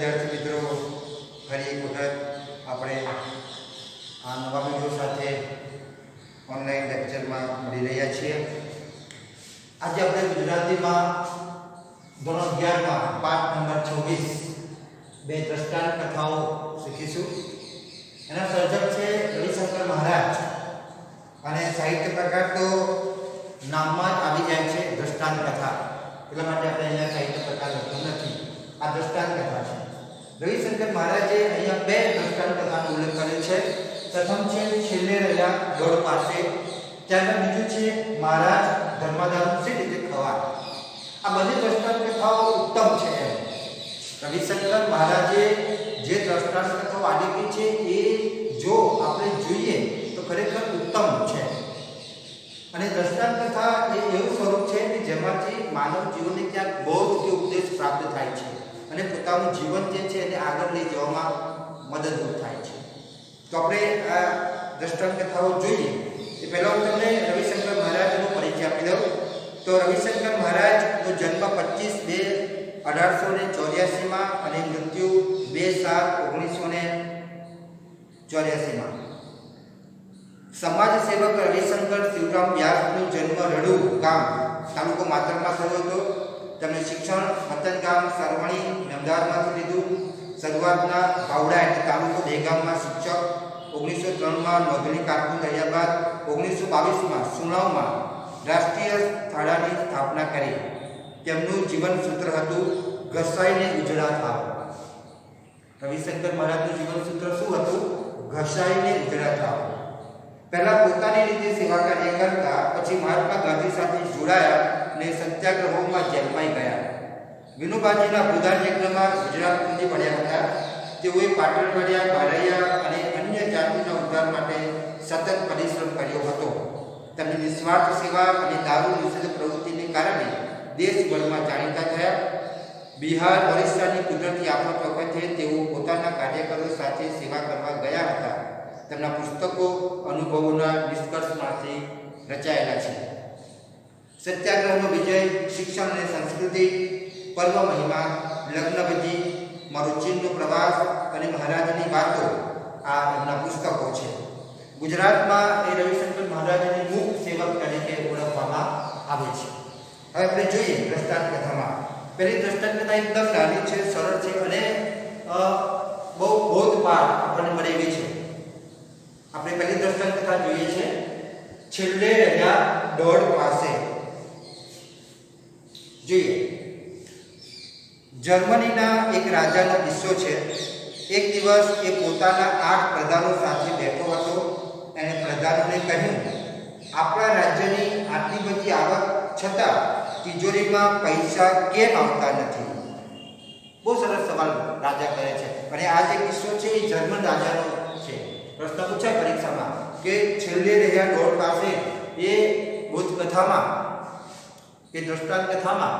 વિદ્યાર્થી મિત્રો, ફરી એક વખત આપણે આ નવા વિડીયો સાથે ઓનલાઈન લેક્ચરમાં મળી રહ્યા છીએ. આજે આપણે ગુજરાતીમાં ધોરણ 11માં પાઠ નંબર 26 બે દ્રષ્ટાંત કથાઓ શીખીશું. એના સર્જક છે રવિશંકર મહારાજ અને સાહિત્ય પ્રકાર તો નામમાં જ આવી જાય છે દ્રષ્ટાંત કથા, એટલા માટે આપણે અહીંયા સાહિત્ય પ્રકાર લખ્યો નથી. આ દ્રષ્ટાંત કથા છે. રવિશંકર મહારાજે અહીંયા બે દ્રષ્ટાંત કથાનો ઉલ્લેખ કર્યો છે. પ્રથમ છે છેલ્લે રહ્યા દોડ પાસે, ત્યારબાદ બીજું છે મહારાજ ધર્માદાનું સી રીતે ખવા. આ બધી દ્રષ્ટાંત કથાઓ ઉત્તમ છે. રવિશંકર મહારાજે જે દ્રષ્ટાંત કથાઓ આલેખી છે એ જો આપણે જોઈએ તો ખરેખર ઉત્તમ છે. અને દ્રષ્ટાંત કથા એ એવું સ્વરૂપ છે કે જેમાંથી માનવ જીવનને ક્યાંક બોધ કે ઉપદેશ પ્રાપ્ત થાય છે અને પોતાનું જીવન જે છે એને આગળ લઈ જવામાં મદદરૂપ થાય છે. તો આપણે આ દ્રષ્ટાંત કથાઓ જોઈએ એ પહેલાં હું તમને રવિશંકર મહારાજનો પરિચય આપી દઉં. તો રવિશંકર મહારાજનો જન્મ 25/2/1884 અને મૃત્યુ 2/7/1984. સમાજ સેવક રવિશંકર શિવરામ વ્યાસનો જન્મ રડુ ગામ તાલુકો માતરમાં થયો હતો. તેમણે શિક્ષણ મતનગામ સરવણી અમદાવાદમાંથી લીધું. શરૂઆતના ભાવડા એટલે તાલુકો દહેગામમાં શિક્ષક. 1903માં નોંધણી કારકુન રહ્યા બાદ 1922માં સુણાવમાં રાષ્ટ્રીય શાળાની સ્થાપના કરી. તેમનું જીવન સૂત્ર હતું ઘસાઈને ઉજળા થાવ. રવિશંકર મહારાજનું જીવન સૂત્ર શું હતું? ઘસાઈને ઉજળા થાવ. પહેલા પોતાની રીતે સેવા કાર્ય કરતા, પછી મહાત્મા ગાંધી સાથે જોડાયા અને સત્યાગ્રહોમાં જેલમાં ગયા. વિનોબાજીના ભૂદાન યજ્ઞમાં ગુજરાત ઉમટી પડ્યા હતા. તેઓએ પાટણવાડિયા, બારૈયા અને અન્ય જાતિના ઉદ્ધાર માટે સતત પરિશ્રમ કર્યો હતો. તેમની નિસ્વાર્થ સેવા અને દારૂ નિષેધ પ્રવૃત્તિને કારણે દેશભરમાં જાણીતા થયા. બિહાર, ઓરિસ્સાની કુદરતી આફત વખતે તેઓ પોતાના કાર્યકરો સાથે સેવા કરવા ગયા હતા. તેમના પુસ્તકો અનુભવોના નિષ્કર્ષમાંથી રચાયેલા છે. સત્યાગ્રહનો વિજય, શિક્ષણ અને સંસ્કૃતિ, પર્વ મહિમા, લગ્નવિધિ, મારો ચીનનો પ્રવાસ અને મહારાજની વાતો આ એમના પુસ્તકો છે. ગુજરાતમાં એ રવિશંકર મહારાજની મુખ્ય સેવક તરીકે ઓળખવામાં આવે છે. હવે આપણે જોઈએ દ્રષ્ટાંત કથામાં. પહેલી દ્રષ્ટાંત કથા એકદમ નાની છે, સરળ છે અને બહુ બોધપાઠ આપણને મળે એવી છે. આપણે પહેલી દ્રષ્ટાંત કથા જોઈએ છે છેલ્લે રહ્યા દોડ પાસે. જોઈએ. જર્મનીના એક રાજાનો કિસ્સો છે. એક દિવસ એ પોતાના 8 પ્રધાનો સાથે બેઠો હતો. એણે પ્રધાનોને કહ્યું, આપણા રાજ્યની આટલી બધી આવક છતાં તિજોરીમાં પૈસા કેમ આવતા નથી? બહુ સરસ સવાલ રાજા કરે છે. અને આ જે કિસ્સો છે એ જર્મન રાજાનો છે. પ્રશ્ન પૂછાય પરીક્ષામાં કે છેલ્લે રહ્યા દોડ પાસે એ બોધ કથામાં કે દ્રષ્ટાંત કથામાં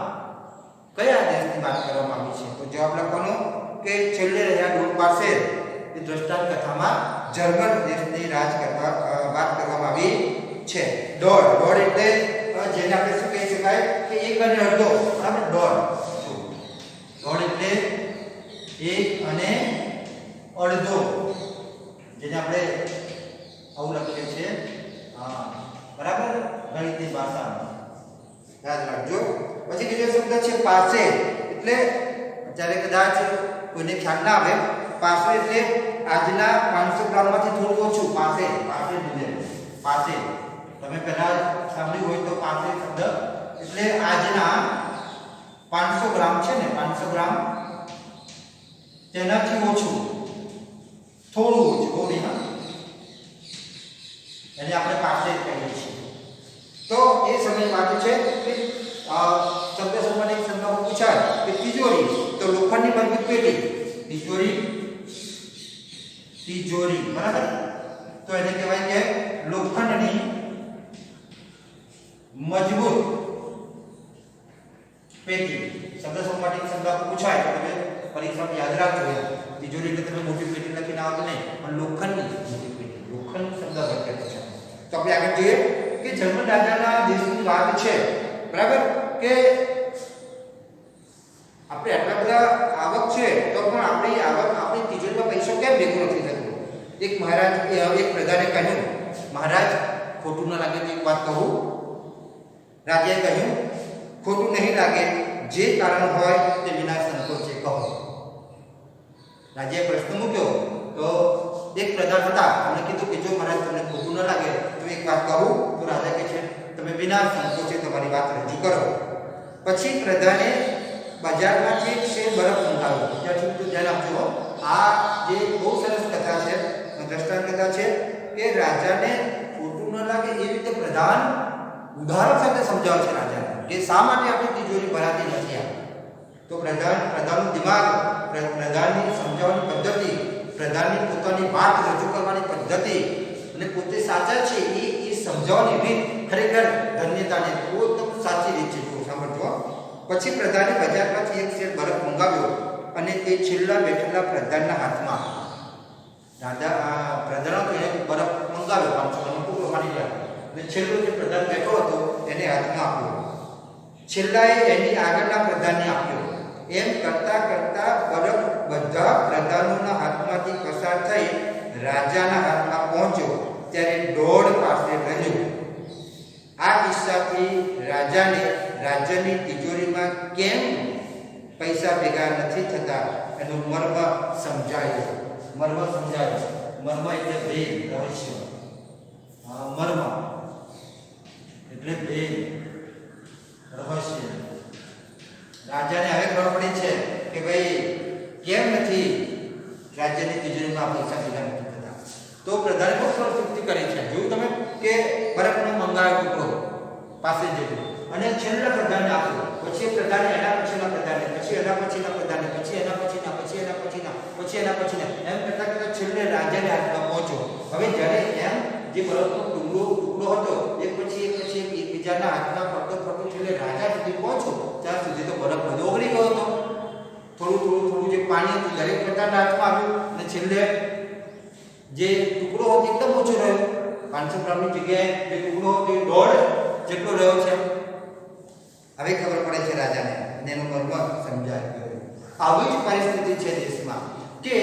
કયા દેશની વાત કરવામાં આવી છે? તો જવાબ લખવાનો કે છેલ્લે રહ્યા દોડ પાસે એ દ્રષ્ટાંત કથામાં જર્મન દેશની વાત કરવામાં આવી છે. દોડ એટલે જેને આપણે શું કહી શકાય કે 1 અને અડધો, બરાબર? દોડ એટલે 1 અને અડધો, જેને આપણે આવું લખીએ છીએ, બરાબર, ગણિતની ભાષામાં યાદ રાખજો. પછી બીજો શબ્દ છે પાસે. એટલે જ્યારે કદાચ કોઈને ખ્યાલ ના આવે, પાસે એટલે આજના 500 ગ્રામમાંથી થોડું ઓછું. પાસે પાસે તમે પહેલા સાંભળ્યું હોય તો પાસે શબ્દ એટલે આજના 500 ગ્રામ છે ને, 500 ગ્રામ તેનાથી ઓછું, થોડું ઓછું, બહુ નહીં, એને આપણે પાસે કહીએ છીએ. તો એ સમય વાત છે કે શબ્દ સંબંધિત શબ્દો પૂછાય કે તિજોરી, તો લોખંડની મજબૂત પેટી, તિજોરી, બરાબર? તો એને કહેવાય કે લોખંડની મજબૂત પેટી. શબ્દ સંબંધિત શબ્દ પૂછાય તો તમે પરીક્ષામાં યાદ રાખજો. તિજોરી એટલે તમે મોટી પેટી લખીને આવતો નહીં, પણ લોખંડની મોટી પેટી, લોખંડ શબ્દ લખેલો છે. તો આપણે આગળ જોઈએ કે જર્મન રાજાના દેશની વાત છે, બરાબર? કે આપણે આટલા બધા આવક છે તો પણ એક મહારાજ એક પ્રધાને કહ્યું, મહારાજ ખોટું ન લાગે તો એક વાત કહું. રાજાએ કહ્યું, ખોટું નહીં લાગે, જે કારણ હોય તે વિના સંકોચે કહો. રાજાએ પ્રશ્ન મૂક્યો તો એક પ્રધાન હતા, એમણે કીધું કે જો મહારાજ તમને ખોટું ન લાગે તો એક વાત કહું. તો રાજા કહે છે તમે વિના સંકોચે તમારી વાત રજૂ કરો. પછી પ્રધાને બજારમાંથી એક શેર બરફ મંગાવ્યો. ત્યાંથી બધું ધ્યાન આપજો. આ જે બહુ સરસ કથા છે, દ્રષ્ટાંત કથા છે કે રાજાને ખોટું ન લાગે એ રીતે પ્રધાન ઉદાહરણ સાથે સમજાવે છે રાજાને કે શા માટે આપણી તિજોરી ભરાતી નથી. તો પ્રધાનનું દિમાગ, પ્રધાનની સમજાવવાની પદ્ધતિ, પ્રધાનની પોતાની વાત રજૂ કરવાની પદ્ધતિ અને પોતે સાચા છે એ સમજાવવાની રીત ખરેખર ધન્યતાને એકદમ સાચી રીત છે. સાંભળજો. પછી પ્રધાને બજારમાંથી એક શેર બરફ મંગાવ્યો અને તે છેલ્લા બેઠેલા પ્રધાનના હાથમાં પ્રધાન તો એને બરફ મંગાવ્યો 500 નો ટુકડો માની લે અને છેલ્લો જે પ્રધાન બેઠો હતો એને હાથમાં આપ્યો. છેલ્લાએ એની આગળના પ્રધાનને આપ્યો. એમ કરતા કરતા બરફ બધા પ્રધાનોના હાથમાંથી પસાર થઈ રાજાના હાથમાં પહોંચ્યો ત્યારે દોડ પાસે રહ્યો. આ કિસ્સાથી રાજાને રાજ્યની તિજોરીમાં કેમ પૈસા ભેગા નથી થતા એનું મર્મ સમજાયું. મર્મ એટલે ભેદ, રહસ્ય. મર્મ એટલે ભેદ, રહસ્ય. રાજાને હવે ખબર પડી છે કે ભાઈ કેમ નથી રાજ્યની તિજોરીમાં પૈસા ભેગા નથી થતા. તો પ્રધાને બહુ સરસ યુક્તિ કરી છે. જોયું તમે કે બરફનો મંગાવ્યો ટુકડો પાસે જેટલો અને છેલ્લા પ્રધાનને આપ્યો. પછી પ્રધાને એના પછીના પ્રધાનને, પછી એના પછીના પ્રધાનને, પછી એના પછીના, પછી એના પછીના, પછી એના પછીના, એમ કરતા કરતા છેલ્લે રાજાને હાથમાં પહોંચ્યો. હવે જ્યારે એમ જે બરફનો ટુકડો હતો એક પછી એકબીજાના હાથમાં ફરતો છેલ્લે રાજા સુધી પહોંચ્યો ત્યાં સુધી તો બરફ બધો ઓગળી ગયો હતો. થોડું જે પાણી હતું દરેક પ્રધાનના હાથમાં આવ્યું અને છેલ્લે જે ટુકડો હતો એકદમ ઓછો રહ્યો. 500 ગ્રામની જગ્યાએ જે ટુકડો હતો એ 1.5 જેટલો રહ્યો છે. હવે ખબર પડે છે રાજાને અને એનો મર્મ સમજાય ગયો. આવી જ પરિસ્થિતિ છે દેશમાં કે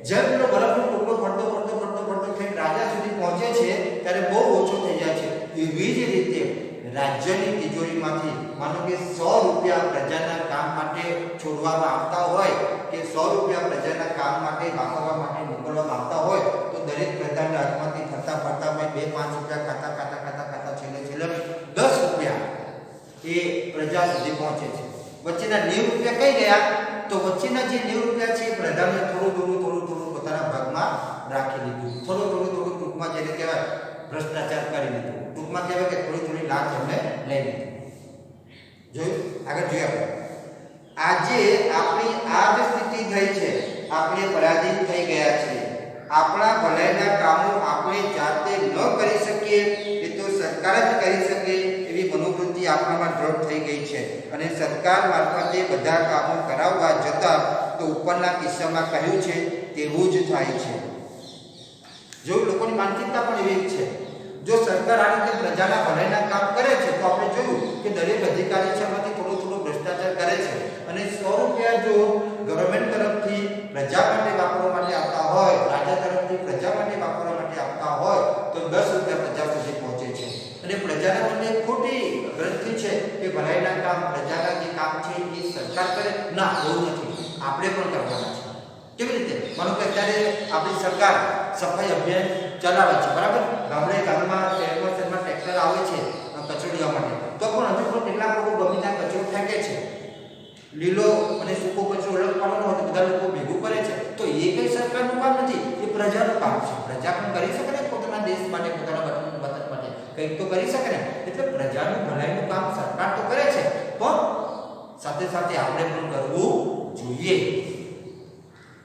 જ્યારે બરફનો ટુકડો ફરતો થઈને રાજા સુધી પહોંચે છે ત્યારે બહુ ઓછો થઈ જાય છે. એવી જ રીતે રાજ્યની તિજોરીમાંથી માનો કે 100 રૂપિયા પ્રજાના કામ માટે છોડવામાં આવતા હોય કે 100 રૂપિયા પ્રજાના કામ માટે વાપરવા માટે મોકલવામાં આવતા હોય તો દરેક પ્રજાના હાથમાંથી ફરતા 2-5 રૂપિયા ખાતા છેલ્લે 10 રૂપિયા એ પ્રજા સુધી પહોંચે છે. વચ્ચેના 90 રૂપિયા કઈ ગયા? તો વચ્ચેના જે 90 રૂપિયા છે પ્રધાને થોડું પોતાના ભાગમાં રાખી લીધું. થોડું ટૂંકમાં જેને કહેવાય ભ્રષ્ટાચાર કરી લીધું. ટૂંકમાં કહેવાય કે થોડી લાભ એમને લઈ લીધી. જોયું? આગળ જોઈએ આપણે. આજે આપણી આ જ સ્થિતિ થઈ છે. આપણે પરાધીન થઈ ગયા છીએ. આપણા ભલાઈના કામો આપણે જાતે ન કરી શકીએ એ તો સરકાર જ કરી શકે એવી મનોવૃત્તિ આપણામાં દ્રઢ થઈ ગઈ છે અને સરકાર મારફતે બધા કામો કરાવવા જતાં તો ઉપરના કિસ્સામાં કહ્યું છે તેવું જ થાય છે. જો લોકોની માનસિકતા પણ એવી છે. જો સરકાર આ રીતે પ્રજાના ભલાઈના કામ કરે છે તો આપણે જોયું કે દરેક અધિકારી છે એમાંથી થોડો ભ્રષ્ટાચાર કરે છે અને 100 રૂપિયા જો ગવર્નમેન્ટ તરફથી પ્રજા માટે વાપરવા માટે આપતા હોય, રાજા તરફથી પ્રજા માટે વાપરવા માટે આપતા હોય તો 10 રૂપિયા પ્રજા સુધી પહોંચે છે અને પ્રજાના મનને ખોટી ગ્રંથિ છે કે ભલાઈના કામ, પ્રજાના જે કામ છે એ સરકાર કરે. ના, એવું નથી, આપણે પણ કરવાના છે. કેવી રીતે? માનો કે અત્યારે આપણી સરકાર સફાઈ અભિયાન ચલાવે છે, બરાબર? ગામમાં શહેરમાં ટ્રેક્ટર આવે છે કચરો લેવા માટે, તો પણ હજુ પણ કેટલાક લોકો ગમે ત્યાં કચરો ફેંકે છે. લીલો અને સૂકો કચરો અલગ પાડવાનો હોય તો બધા લોકો ભેગું કરે છે. તો એ કઈ સરકારનું કામ નથી, એ પ્રજાનું કામ છે. પ્રજા પણ કરી શકે ને પોતાના દેશ માટે, પોતાના વતન માટે કંઈક તો કરી શકે ને. એટલે પ્રજાનું ભલાઈનું કામ સરકાર તો કરે છે પણ સાથે સાથે આપણે પણ કરવું જોઈએ.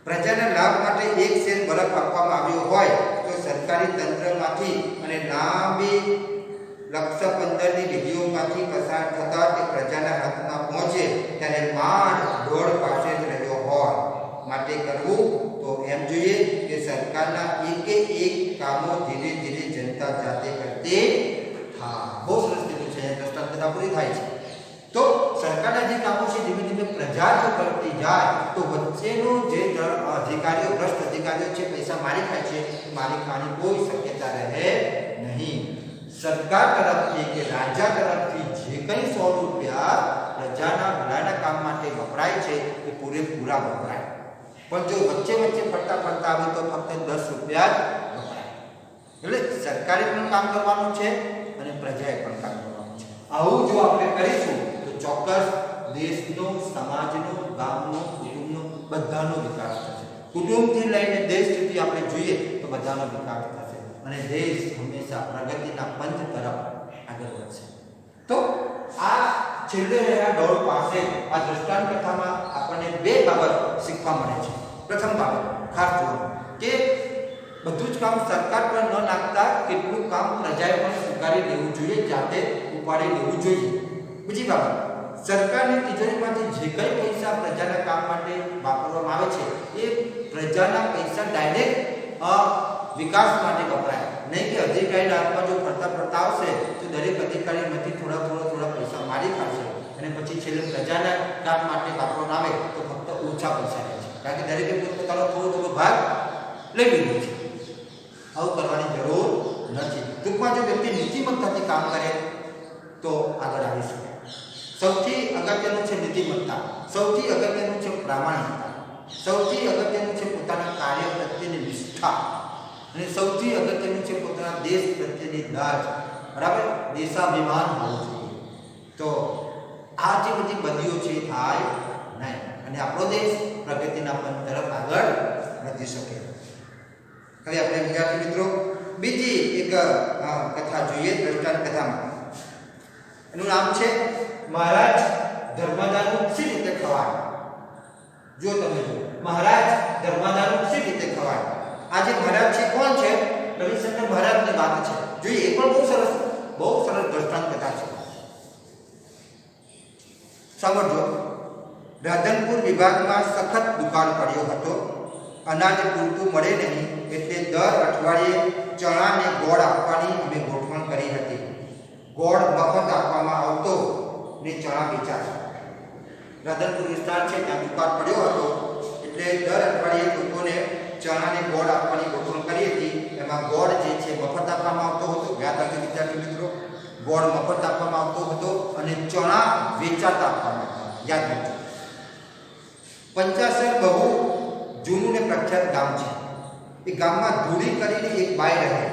પ્રજાના લાભ માટે એક શેર બરફ આપવામાં આવ્યો હોય તો સરકારી તંત્રમાંથી અને લાંબી લક્ષ 15ની વિધિઓમાંથી પસાર થતા તે પ્રજાના હાથમાં પહોંચે ત્યારે માંડ દોડ પાસે જ રહ્યો હોય. માટે કરવું તો એમ જોઈએ કે સરકારના એક કામો ધીરે જનતા જાતે કરતે. હા, બહુ સરસ કીધું છે. દ્રષ્ટાંત પૂરી થાય છે. તો સરકારના જે કામો છે ધીમે ધીમે પ્રજા જો કરતી જાય તો વચ્ચેનો જે અધિકારીઓ ભ્રષ્ટ અધિકારીઓ છે પૈસા મારી ખાય છે એ મારી ખાવાની કોઈ શક્યતા રહે નહીં. સરકાર તરફથી કે રાજ્ય તરફથી જે કંઈ 100 રૂપિયા પ્રજાના ભલાના કામ માટે વપરાય છે એ પૂરેપૂરા વપરાય. પણ જો વચ્ચે વચ્ચે ફરતા ફરતા આવે તો ફક્ત 10 રૂપિયા જ વપરાય. એટલે સરકારે પણ કામ કરવાનું છે અને પ્રજાએ પણ કામ કરવાનું છે. આવું જો આપણે કરીશું તો ચોક્કસ દેશનો, સમાજનો, ગામનો, કુટુંબનો બધાનો વિકાસ થશે. કુટુંબથી લઈને દેશ સુધી આપણે જોઈએ તો બધાનો વિકાસ થશે અને દેશ હંમેશા પ્રગતિના પંથ તરફ આગળ વધશે. તો આ છેલ્લે રહ્યા દોડ પાસે આ દ્રષ્ટાંત કથામાં આપણને બે બાબત શીખવા મળે છે. પ્રથમ બાબત ખાસ જોવાનું કે બધું જ કામ સરકાર પર ન નાખતા કેટલું કામ પ્રજાએ પણ સ્વીકારી લેવું જોઈએ, જાતે ઉપાડી લેવું જોઈએ. બીજી બાબત, સરકારની તિજોરીમાંથી જે કંઈ પૈસા પ્રજાના કામ માટે વાપરવામાં આવે છે એ પ્રજાના પૈસા ડાયરેક્ટ વિકાસ માટે વપરાય, નહીં કે અધિકારીના હાથમાં જો ફરતા ફરતા આવશે તો દરેક અધિકારીમાંથી થોડા પૈસા મારી ખાશે અને પછી છેલ્લે પ્રજાના કામ માટે વાપરવામાં આવે તો ફક્ત ઓછા પૈસા રહે છે, કારણ કે દરેકે પોતાનો થોડો ભાગ લઈ લીધો છે. આવું કરવાની જરૂર નથી. ટૂંકમાં જો વ્યક્તિ નીતિમત્તાથી કામ કરે તો આગળ આવી શકે. સૌથી અગત્યનું છે નીતિમત્તા, સૌથી અગત્યનું છે પ્રામાણિકતા, સૌથી અગત્યનું છે પોતાના કાર્ય પ્રત્યેની નિષ્ઠા અને સૌથી અગત્યનું છે પોતાના દેશ પ્રત્યેની લાજ, બરાબર, દેશાભિમાન હોવું જોઈએ. તો આ જે બધી બંધીઓ છે થાય નહીં અને આપણો દેશ પ્રગતિના પંથ તરફ આગળ વધી શકે. હવે આપણે વિદ્યાર્થી મિત્રો બીજી એક કથા જોઈએ દ્રષ્ટાંત કથામાં. એનું નામ છે મહારાજ ધર્મદાનું સી રીતે ખવાય. જો તમે જો મહારાજ ધર્મદાનું સી રીતે ખવાય. આ જે મહારાજ છે કોણ છે? રવિશંકર મહારાજની વાત છે. જોઈએ, એ પણ બહુ સરસ દ્રષ્ટાંત કથા છે. સમજો, રાધનપુર વિભાગમાં સખત દુકાળ પડ્યો હતો. અનાજ પૂરતું મળે નહીં એટલે દર અઠવાડિયે ચણા ને ગોળ આપવાની અમે ગોઠવણ કરી હતી. ગોળ મફત આપવામાં આવતો ને ચણા વેચાતા. રાધનપુર વિસ્તાર છે ત્યાં દુકાળ પડ્યો હતો એટલે દર અઠવાડિયે લોકોને ચણા ને ગોળ આપવાની ગોઠવણ કરી હતી. એમાં ગોળ જે છે મફત આપવામાં આવતો હતો. યાદ રાખજો વિદ્યાર્થી મિત્રો, ગોળ મફત આપવામાં આવતો હતો અને ચણા વેચાતા આપવામાં આવતા. યાદ રાખજો. પંચાસર બહુ જૂનું ને પ્રખ્યાત ગામ છે. એ ગામમાં ધૂળી કરીને એક બાઈ રહે.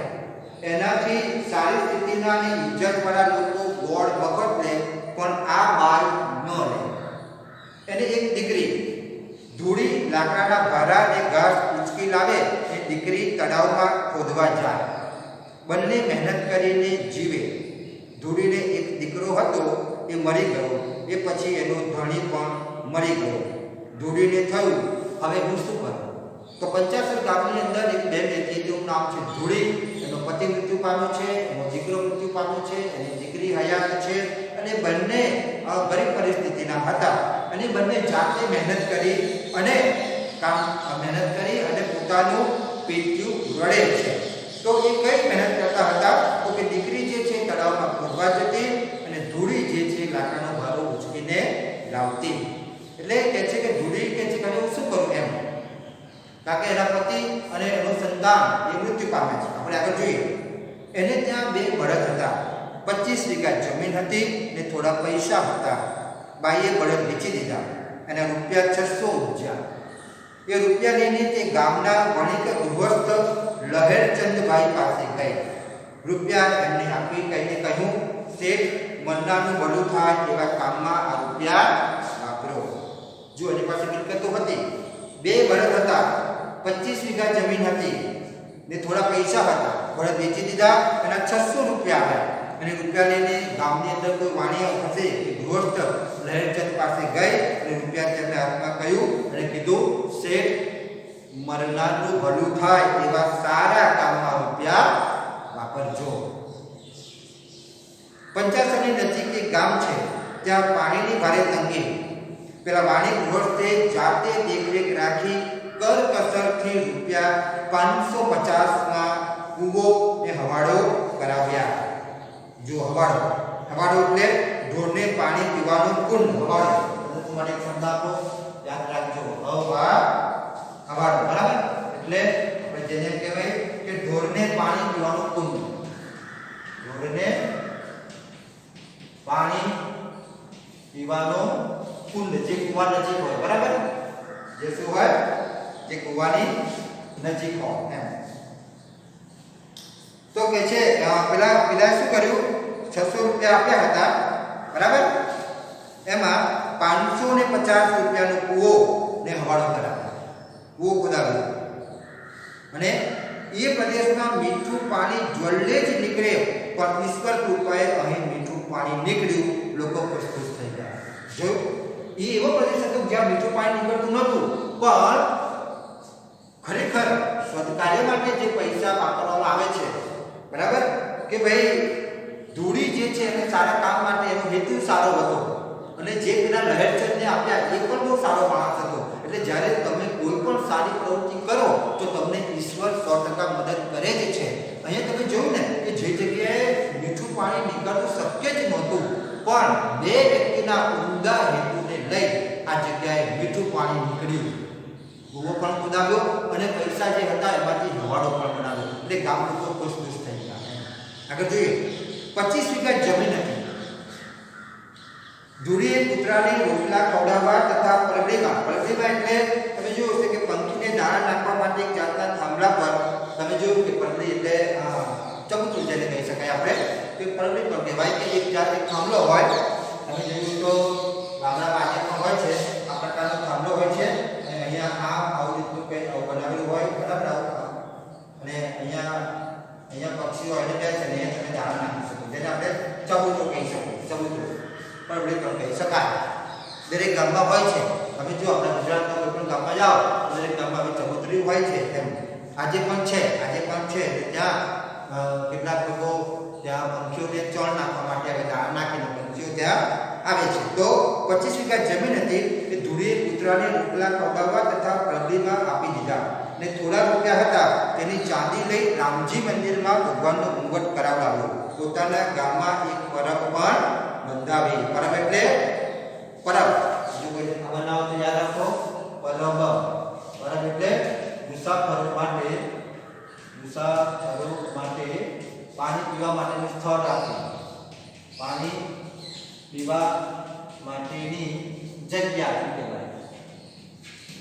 એનાથી સારી સ્થિતિના અને ઇજ્જતવાળા લોકો ગોળ મફત લે, પણ આ બાઈ ન લે. એને એક દીકરી. ધૂળી લાકડાના ભારા અને ઘાસ ઉચકી લાવે એ દીકરી તળાવમાં ખોદવા જાય. બંને મહેનત કરીને જીવે. ધૂળીને એક દીકરો હતો, એ મરી ગયો. એ પછી એનો ધણી પણ મરી ગયો. ધૂળીને થયું, હવે હું શું કરું? તો પંચાસર ગામની અંદર એક બેન રહેતી, તેનું નામ છે ધૂળી. એનો પતિ મૃત્યુ પામ્યો છે, એનો દીકરો મૃત્યુ પામ્યો છે, એની દીકરી હયાત છે અને બંને ગરીબ પરિસ્થિતિના હતા અને બંને જાતે મહેનત કરી અને પોતાનું પેટ્યું રડે છે. તો એ કઈ મહેનત કરતા હતા? તો કે દીકરી જે છે તળાવમાં ખોદવા જતી અને ધૂળી જે છે લાકડાનો ભારો ઉચકીને લાવતી. એટલે કહે છે કે ધૂળી કહે છે કે હું શું કરું એમ, કારણ કે એના પતિ અને એનું સંતાન એ મૃત્યુ પામે છે. આપણે આગળ જોઈએ. એને ત્યાં 2 બળદ હતા, 25 વીઘા જમીન હતી ને થોડા પૈસા હતા. બાઈએ બળદ વેચી દીધા. એના રૂપિયા 600 ઉપજ્યા. એ રૂપિયા લઈને તે ગામના વણિક ગૃહસ્થ લહેરચંદભાઈ પાસે ગઈ. રૂપિયા એમને આપી કહીને કહ્યું, શેઠ, મન્નાનું ભલું થાય એવા કામમાં આ રૂપિયા વાપરો. જો એની પાસે મિલકતો હતી, 2 બળદ હતા, 25 વીઘા જમીન હતી ને થોડા પૈસા હતા. બળદ વેચી દીધા, એના 600 રૂપિયા આવ્યા અને રૂપિયા લઈને ગામની અંદર કોઈ વાણિયા હશે એ ગૃહસ્થ લહેરચંદ પાસે ગઈ અને રૂપિયા તેમને હાથમાં કહ્યું અને કીધું, શેઠ, મરનારનું ભલું થાય એવા સારા કામમાં રૂપિયા વાપરજો. પંચાસરની નજીક એક ગામ છે, ત્યાં પાણીની ભારે તંગી. પેલા વાણી ગૃહસ્થે જાતે દેખરેખ રાખી કરકસરથી રૂપિયા 550માં કૂવો ને હવાડો કરાવ્યા. જો હવાડો એટલે ઢોરને પાણી પીવાનું કુંડ હવાડો. તો માટે એક શબ્દ આપો, યાદ રાખજો, હવાડો. બરાબર? એટલે આપણે જેને કહેવાય કે ઢોરને પાણી પીવાનું કુંડ. ઢોરને પાણી પીવાનો કુંડ, જે કુવા નજીક હોય. બરાબર? જે શું હોય? જે કુવાની નજીક હોય એમ. તો કે છે પેલા શું કર્યું, 600 રૂપિયા આપ્યા હતા. બરાબર? એમાં 550 રૂપિયાનો કૂવો ને હવાડો કરાવ્યો. કૂવો ખોદાવ્યો અને એ પ્રદેશમાં મીઠું પાણી જ્વલ્લે જ નીકળે, પણ ઈશ્વર કૃપાએ અહીં મીઠું પાણી નીકળ્યું. લોકો ખુશ થઈ ગયા. જો એ એવો પ્રદેશ હતો જ્યાં મીઠું પાણી નીકળતું નહોતું, પણ ખરેખર સદકાર્ય માટે જે પૈસા વાપરવામાં આવે છે, બરાબર, કે ભાઈ ધૂળી જે છે એને સારા કામ માટે એનો હેતુ સારો હતો અને જે પેલા લહેરચંદને આપ્યા એ પણ બહુ સારો માણસ હતો. એટલે જ્યારે તમે કોઈ પણ સારી પ્રવૃત્તિ કરો તો તમને ઈશ્વર 100% મદદ કરે જ છે. અહીંયા તમે જોયું ને કે જે જગ્યાએ મીઠું પાણી નીકળવું શક્ય જ નહોતું, પણ બે વ્યક્તિના ઉમદા હેતુને લઈ આ જગ્યાએ મીઠું પાણી નીકળ્યું. કૂવો પણ ખોદાવ્યો અને પૈસા જે હતા એમાંથી હવાડો પણ બનાવ્યો. એટલે ગામ લોકો ખુશ થઈ ગયા. આગળ જોઈએ, 25 વીઘા જમીન હતી. ધૂળીએ કૂતરાને રોટલા ખવડાવવા તથા પરબડીમાં એટલે તમે જોયું છે કે પંખીને દાણા નાખવા માટે એક જાતના થાંભલા પર તમે જોયું કે પરબડી એટલે ચબૂતરું જેને કહી શકાય આપણે, કે પરબડી પર કહેવાય કે એક જાત એક થાંભલો હોય. તમે જોયું તો ગામડામાં આજે પણ હોય છે આ પ્રકારનો થાંભલો હોય છે અને અહીંયા આવું રીતનું કંઈ બનાવેલું હોય. બરાબર? અને અહીંયા પક્ષીઓ એને કહે છે ને તમે દાણા નાખી શકો, જેને આપણે ચબૂતરું કહી શકીએ. ચબૂતરું પરબડી પણ કહી શકાય. દરેક ગામમાં હોય છે. તમે જો આપણા ગુજરાતના કોઈ પણ ગામમાં જાઓ દરેક ગામમાં ચબૂતરી હોય છે. એમ આજે પણ છે. ત્યાં કેટલાક લોકો ત્યાં પંખીઓને ચણ નાખવા માટે આવે, દાણા નાખીને પંખીઓ ત્યાં આવે છે. તો 25 વીઘા જમીન હતી કે ધૂળીએ કૂતરાને રોટલા ખવડાવવા તથા પરબડીમાં આપી દીધા ને થોડા રૂપિયા હતા તેની ચાંદી લઈ રામજી મંદિરમાં ભગવાનનો ઘૂંઘટ કરાવડાવ્યો. પોતાના ગામમાં એક પરબ પણ બંધાવી. પરબ એટલે પરબ, જો કોઈ ખબર ના હોય તો યાદ રાખો, પરબ. પરબ એટલે મુસાફરો માટે પાણી પીવા માટેનું સ્થળ રાખ્યું. પાણી પીવા માટેની જગ્યા કહેવાય.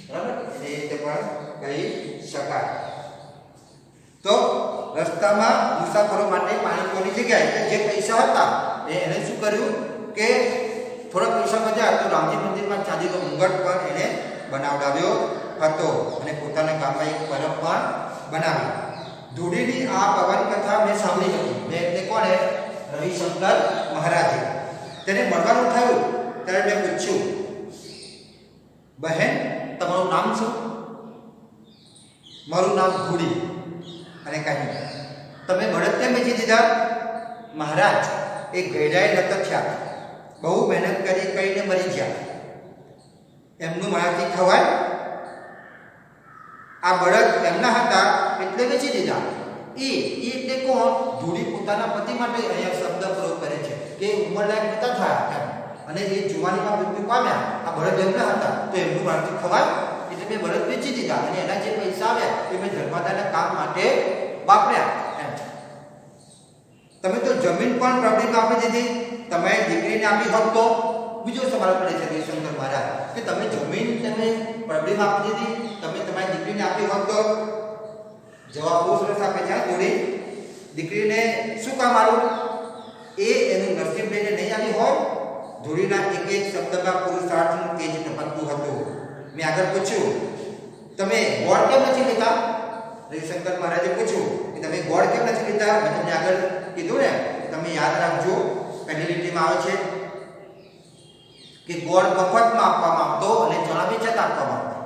બરાબર? એ રીતે પણ કહી શકાય. તો રસ્તામાં મુસાફરો માટે પાણી પીવાની જગ્યા એટલે જે પૈસા હતા એને શું કર્યું કે થોડા પૈસા બચ્યા તો રામજી મંદિરમાં ચાંદીનો ઘૂંઘટ પણ એને બનાવડાવ્યો હતો અને પોતાના ગામમાં એક પરબ પણ બનાવી. ધૂળીની આ પવન કથા મેં સાંભળી હતી. મેં એટલે કોને? રવિશંકર મહારાજે. તેને મળવાનું થયું ત્યારે મેં પૂછ્યું, બહેન તમારું નામ શું? મારું નામ ધૂળી. અને કહ્યું, તમે બળદ કેમ વેચી દીધા? મહારાજ એ ગયડાએ લતખ્યા, બહુ મહેનત કરીને મરી ગયા. એમનું મારાથી ખવાય? આ બળદ એમના હતા એટલે વેચી દીધા. એ એટલે કોણ? ધૂળી પોતાના પતિ માટે અહીંયા શબ્દ પ્રયોગ કરે છે કે ઉંમરલાયક નતા થયા અને એ જુવાનીમાં મૃત્યુ પામ્યા. આ બળદ એમના હતા તો એમનું મારાથી ખવાય? એટલે મેં બળદ વેચી દીધા અને એના જે પૈસા આવ્યા એ મેં ધર્માદાના કામ માટે વાપર્યા. તમે તો જમીન પણ પરબડીમાં આપી દીધી. તમે દીકરીને આપી હોત તો? બીજો સવાલ પડે છે રવિશંકર મહારાજ કે તમે જમીન પરબડીમાં આપી દીધી, તમે તમારી દીકરીને આપી હોત તો? જવાબ બહુ સરસ આપે છે. ધૂળી દીકરીને શું કામ આવ્યું? એનું નસીબ લઈને નહીં આવી હોય. ધૂળીના એક શબ્દમાં પુરુષાર્થનું તેજ ટપકતું હતું. મેં આગળ પૂછ્યું, તમે ગોળ કેમ નથી લેતા? રવિશંકર મહારાજે પૂછ્યું કે તમે ગોળ કેમ નથી લેતા? મેં તમને આગળ કીધું ને, તમે યાદ રાખજો, પહેલી લીટીમાં આવે છે કે ગોળ મફતમાં આપવામાં આવતો અને ચણા વેચાતા આપવામાં આવતા.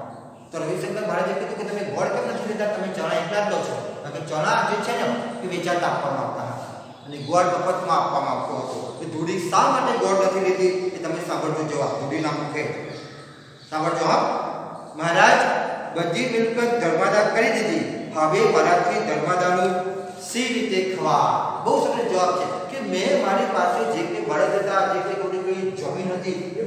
તો રવિશંકર મહારાજે કીધું કે તમે ગોળ કેમ નથી લેતા? તમે ચણા એકલા જ લો છો. કારણ કે ચણા જે છે ને એ વેચાતા આપવામાં આવતા હતા અને ગોળ મફતમાં આપવામાં આવતો હતો. તો ધૂળી શા માટે ગોળ નથી લેતી એ તમે સાંભળજો. જવાબ ધૂળીના મુખે સાંભળજો. હા મહારાજ, બધી મિલકત ધર્માદા કરી દીધી, હવે મારાથી ધર્માદાનું સી રીતે ખવા? બહુ સરસ જવાબ છે કે મેં મારી પાસે જે કંઈ બળદ હતા, જે કંઈ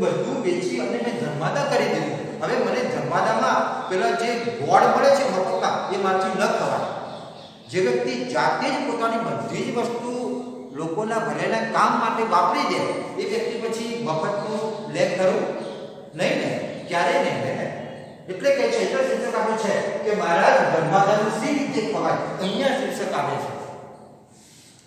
બધું વેચી અને મેં ધર્માદા કરી દીધું. હવે મને ધર્માદામાં પેલા જે ગોળ મળે છે મફતમાં એ મારથી ન ખવાય. જે વ્યક્તિ જાતે જ પોતાની બધી જ વસ્તુ લોકોના ભલેના કામ માટે વાપરી દે એ વ્યક્તિ પછી મફતનું લે ખરું નહીં ને, ક્યારેય નહીં લે. એટલે કે છે એટલે શીર્ષક આપે છે કે મહારાજ ધર્માદાનું સી રીતે ખવાય. અહીંયા શીર્ષક આપે છે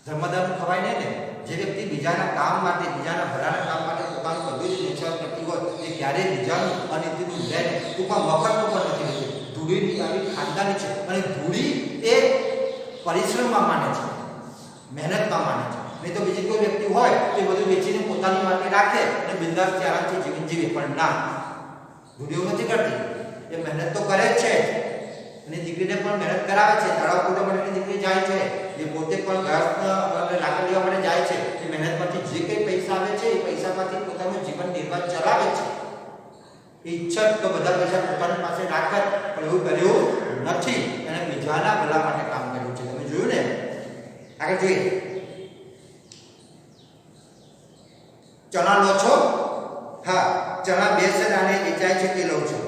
ધર્માદાનું ખવાય નહીં ને. જે વ્યક્તિ બીજાના કામ માટે બીજાના ભલાના કામ માટે પોતાનું બધું જ નુકસાન કરતી હોય એ ક્યારેય બીજાનું અનિતિનું લે ને ટૂંકમાં મફતનું પણ નથી લેતું. ધૂળીની આવી ખાનદાની છે અને ધૂળી એ પરિશ્રમમાં માને છે, મહેનતમાં માને છે. નહીં તો બીજી કોઈ વ્યક્તિ હોય તો એ બધું વેચીને પોતાની માટે રાખે અને બિંદાસથી આરામથી જીવન જીવે. પણ ના, ધૂળીઓ નથી કરતી, એ મહેનત તો કરે જ છે અને દીકરીને પણ મહેનત કરાવે છે. તળાવ પૂરવા માટેની દીકરી જાય છે, એ પોતે પણ ઘાસ લાકડ લેવા માટે જાય છે. એ મહેનતમાંથી જે કંઈ પૈસા આવે છે એ પૈસામાંથી પોતાનું જીવન નિર્વાહ ચલાવે છે. ઈચ્છા તો બધા પૈસા પોતાની પાસે રાખે, પણ એવું કર્યું નથી. અને બીજાના ભલા માટે કામ કર્યું છે. તમે જોયું ને. આગળ જોઈએ. ચણા લો છો? હા, ચણા 2 સદાને વેચાય છે તે લઉં છું.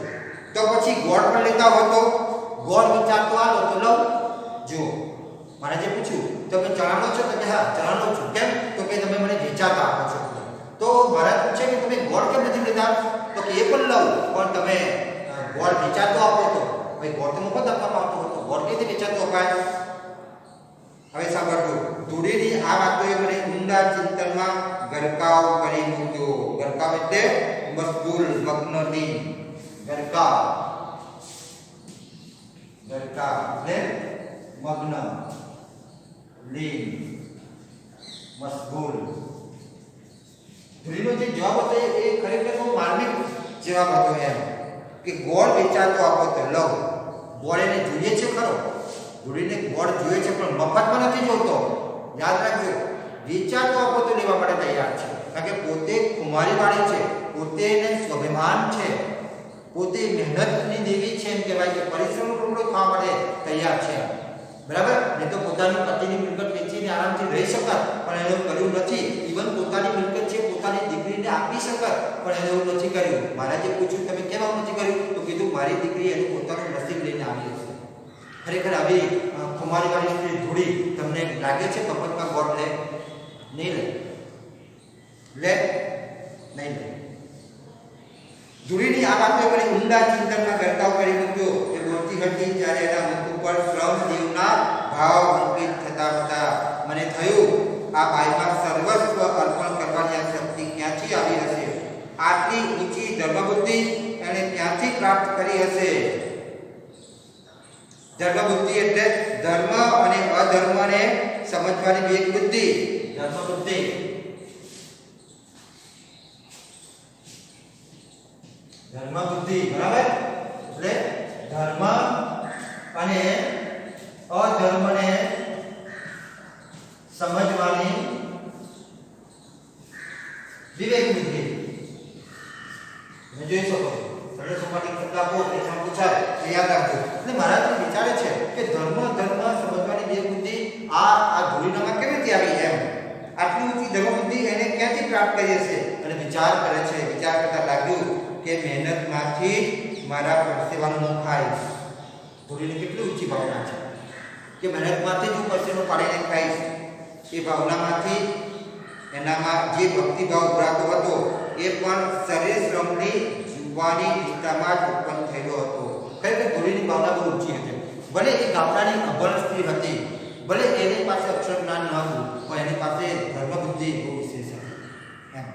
તો પછી ગોળ પણ લેતા હો તો ગોળ વિચારતો આલો તો લઉં. જુઓ, મારે જે પૂછ્યું તો કે ચણા લો છો? તો કે હા ચણા લો છું. કેમ? તો કે તમે મને વેચાતા આપો છો. તો મારા પૂછે કે તમે ગોળ કેમ નથી લેતા? તો કે એ પણ લઉં, પણ તમે ગોળ વેચાતો આપો તો. ભાઈ ગોળ તો મફત આપવામાં આવતો હતો, ગોળ કઈ રીતે વેચાતો અપાય? હવે સાંભળજો. ધૂળીની આ વાતોએ મને ઊંડા ચિંતનમાં ગરકાવ કરી મૂક્યો. ગરકાવ એટલે મશગુલ, મગ્નની. ગરકાવ, ગરકાવ એટલે મગ્ન, લીન, મશગુલ. ધૂળીનો જે જવાબ હતો એ ખરેખર બહુ માર્મિક જવાબ હતો એમ કે ગોળ વેચાતો આપો તો લઉં. ગોળ એને જોઈએ છે ખરો, ધૂળીને ગોળ જોઈએ છે પણ મફતમાં નથી જોતો. યાદ રાખજો, વેચાતો આપો તો લેવા માટે તૈયાર છે. કારણ કે પોતે કુમારી વાળી છે, પોતે એને સ્વાભિમાન છે, પોતે મહેનતની દેવી છે એમ કહેવાય કે પરિશ્રમ ટુકડો ખાવા માટે તૈયાર છે. બરાબર? નહીં તો પોતાની પતિની મિલકત વેચીને આરામથી રહી શકત, પણ એને કર્યું નથી. ઇવન પોતાની મિલકત છે પોતાની દીકરીને આપી શકત, પણ એને એવું નથી કર્યું. મહારાજે પૂછ્યું તમે કેમ આવું નથી કર્યું? તો કીધું મારી દીકરી એનું પોતાનું નસીબ લઈને આવી હશે. ખરેખર આવી કુમારીવાળી સ્ત્રી ધૂળી તમને લાગે છે મફતમાં ગોળ લે? નહીં લે. લે? નહીં લે. ધૂળીની આ વાતો મને ઊંડા ચિંતનમાં ગરકાવ કરી મૂક્યો. એ બોલતી હતી ત્યારે એના મુખ ઉપર શ્રમ જીવના ભાવ અંકિત થતા હતા. મને થયું આ બાઈમાં સર્વસ્વ અર્પણ કરવાની આ શક્તિ ક્યાંથી આવી હશે? આટલી ઊંચી ધર્મબુદ્ધિ એને ક્યાંથી પ્રાપ્ત કરી હશે? ધર્મબુદ્ધિ એટલે ધર્મ અને અધર્મને સમજવાની વિવેક બુદ્ધિ. ધર્મબુદ્ધિ, ધર્મબુદ્ધિ. બરાબર? એટલે ધર્મ અને અધર્મને સમજવાની વિવેક બુદ્ધિ. તમે જોઈ શકો છો સરળ સપાટી કરતા બહુ પરીક્ષા પૂછાય એ યાદ રાખજો. એટલે મહારાજ વિચારે છે કે ધર્મ સમજવાની વિવેક બુદ્ધિ આ ધૂળીનામાં કેવી રીતે આવી એમ. આટલી ઊંચી ધર્મબુદ્ધિ એને ક્યાંથી પ્રાપ્ત કરી હશે? અને વિચાર કરે છે. વિચાર કરતા લાગ્યું કે મહેનતમાંથી મારા પરસેવાનું ન ખાઈશ. ધૂળીની કેટલી ઊંચી ભાવના છે કે મહેનતમાંથી જ હું પરસેવો પાડીને ખાઈશ. એ ભાવનામાંથી એનામાં જે ભક્તિભાવ ઉભરાતો હતો એ પણ શરીર શ્રમની જીવવાની નિષ્ઠામાં જ ઉત્પન્ન થયેલો હતો. ખરેખર ધૂળીની ભાવના બહુ ઊંચી હતી. ભલે એ ગામડાની અભણ સ્ત્રી હતી, ભલે એની પાસે અક્ષર જ્ઞાન ન હતું, પણ એની પાસે ધર્મબુદ્ધિ બહુ વિશેષ હતી એમ.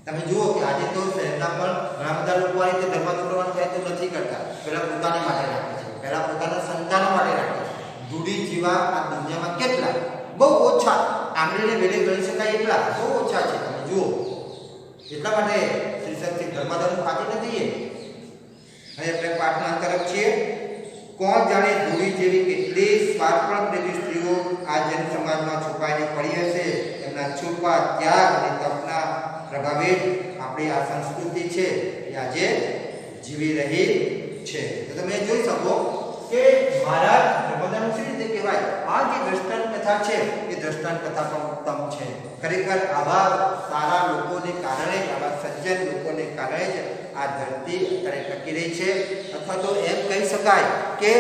તમે જુઓ કે આજે તો શહેરના પણ ઘણા બધા લોકો આ રીતે ધર્માદા કરવાનું થાય તો નથી કરતા. પહેલાં પોતાની માટે રાખે છે, પહેલાં પોતાના સંતાનો માટે રાખે છે. ધૂળી જેવા આ દુનિયામાં કેટલા, બહુ ઓછા, આંગળીને વેલે ગણી શકાય એટલા બહુ ઓછા છે. તમે જુઓ, એટલા માટે શીર્ષકથી ધર્માદાનું ખાતી નથી. હવે આપણે પાઠના તરફ છીએ. કોણ જાણે ધૂળી જેવી કેટલી સ્વાર્પણ પ્રેમી સ્ત્રીઓ આ જન સમાજમાં છુપાઈને પડી હશે. એમના છુપા ત્યાગ અને તપના પ્રભાવે આપણી આ સંસ્કૃતિ છે એ આજે જીવી રહી છે. તો તમે જોઈ શકો કે મહારાજ ધર્માદાનું શી રીતે કહેવાય. આ જે દ્રષ્ટાંત કથા છે એ દ્રષ્ટાંત કથા પણ ઉત્તમ છે. ખરેખર આવા સારા લોકોને કારણે જ, આવા સજ્જન લોકોને કારણે જ આ ધરતી અત્યારે ટકી રહી છે. અથવા તો એમ કહી શકાય કે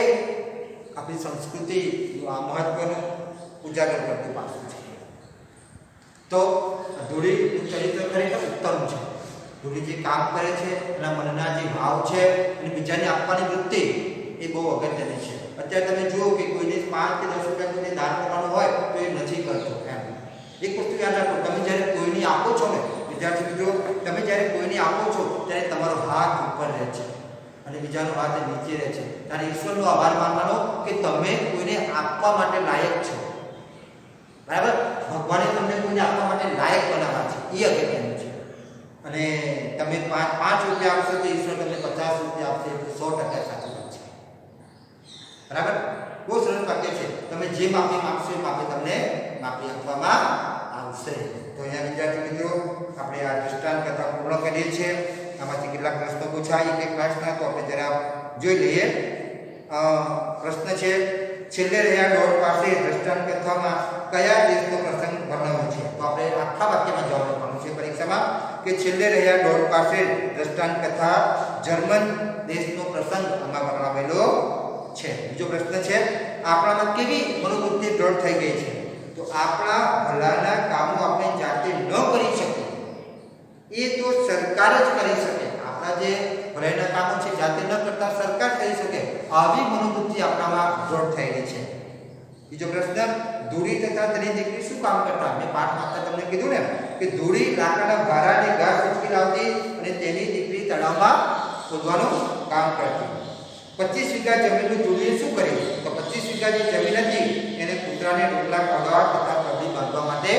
આપણી સંસ્કૃતિનું આ મહત્વનું ઉજાગર કરતું પાસું છે. તો ધૂળીનું ચરિત્ર ખરેખર ઉત્તમ છે. ધૂળી જે કામ કરે છે, એના મનના જે ભાવ છે અને બીજાને આપવાની વૃત્તિ એ બહુ અગત્યની છે. અત્યારે તમે જુઓ કે કોઈને 5 કે 10 રૂપિયા સુધી દાન કરવાનું હોય તો એ નથી કરતો. એમ એક વસ્તુ યાદ રાખો, તમે જ્યારે કોઈને આપો છો ને વિદ્યાર્થી મિત્રો, તમે જ્યારે કોઈને આપો છો ત્યારે તમારો હાથ ઉપર રહે છે અને બીજાનો હાથ નીચે રહે છે. ત્યારે ઈશ્વરનો આભાર માનવાનો કે તમે કોઈને આપવા માટે લાયક છો. બરાબર, ભગવાને તમને કોઈને આપવા માટે લાયક બનાવ્યા છે, એ અગત્યનું છે. અને તમે 5 રૂપિયા આપશો તો ઈશ્વર તમને 50 રૂપિયા આપશે, તો 100% સાચી વાત છે. બરાબર, બહુ સરસ વાક્ય છે. તમે જે માફી માંગશો એ માફી તમને માફી આપવામાં આવશે. તો અહીંયા વિદ્યાર્થી મિત્રો આપણે આ દ્રષ્ટાંત કથા પૂર્ણ કરીએ છીએ. આમાંથી કેટલાક પ્રશ્નો પૂછાય, એક પ્રશ્ન તો આપણે જરા જોઈ લઈએ. પ્રશ્ન છે, છેલ્લે રહ્યા ડોળ પાસે દ્રષ્ટાંત કથામાં કયા દેશનો પ્રસંગ વર્ણવ્યો છે? તો આપણે આખા વાક્યમાં જવાબ લખવાનું છે પરીક્ષામાં કે છેલ્લે રહ્યા ડોળ પાસે દ્રષ્ટાંત કથા જર્મન દેશનો પ્રસંગ આમાં વર્ણવેલો છે. બીજો પ્રશ્ન છે, આપણામાં કેવી મનોવૃત્તિ દ્રઢ થઈ ગઈ છે? તો આપણા ભલાના કામો આપણે જાતે ન કરી શકીએ, એ તો સરકાર જ કરી શકે. આપણા જે ભલાઈના કામો છે જાતે ન કરતા સરકાર કરી શકે, આવી મનોવૃત્તિ આપણામાં દ્રઢ થઈ ગઈ છે. બીજો પ્રશ્ન, ધૂળી તથા તેની દીકરી શું કામ કરતા? મેં પાઠ વાંચતા તમને કીધું ને કે ધૂળી લાકડાના ભારાને ઘાસ ઉચકી લાવતી અને તેની દીકરી તળાવમાં ખોદવાનું કામ કરતી. 25 વીઘા જમીનનું ધૂળીએ શું કર્યું? તો 25 વીઘા જે જમીન હતી એને કૂતરાને રોટલા ખવડાવવા તથા કબડી બાંધવા માટે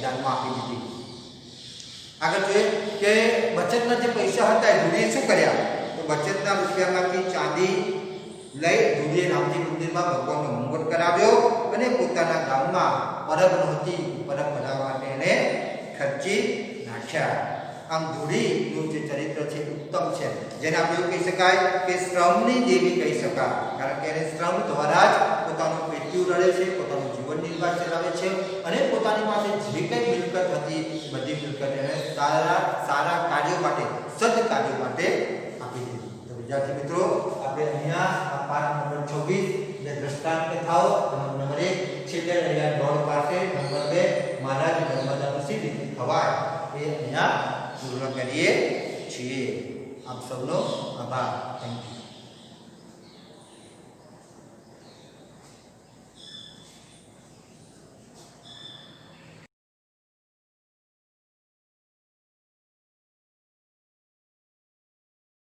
દાનમાં આપી દીધી. આગળ જોઈએ કે બચતના જે પૈસા હતા એ ધૂળીએ શું કર્યા? તો બચતના રૂપિયામાંથી ચાંદી લઈ ધૂળીએ નામથી મંદિરમાં ભગવાનનો મુંગટ કરાવ્યો અને પોતાના ગામમાં પરબ નહોતી, પરબ બનાવવા માટે એને ખર્ચી નાખ્યા. આમ ધૂળીનું જે ચરિત્ર છે ઉત્તમ છે, જેને આપણે એવું કહી શકાય કે શ્રમની દેવી કહી શકાય. કારણ કે એને શ્રમ દ્વારા જ પોતાનું પેટ્યું રળે છે, પોતાનું જીવન નિર્વાહ ચલાવે છે અને પોતાની પાસે જે કંઈ મિલકત હતી બધી મિલકત એને સારા કાર્યો માટે, સદકાર્યો માટે આપી દીધી. તો વિદ્યાર્થી મિત્રો, આપણે અહીંયા આ પાઠ નંબર 26 જે દ્રષ્ટાંત કથાઓ, નંબર 1 છેલ્લે રહ્યા ડોળ પાસે, નંબર 2 મહારાજ નર્મદાનું સી રીતે ખવાય, એ અહીંયા પૂર્ણ કરીએ છીએ. આપ સૌનો આભાર. Thank you.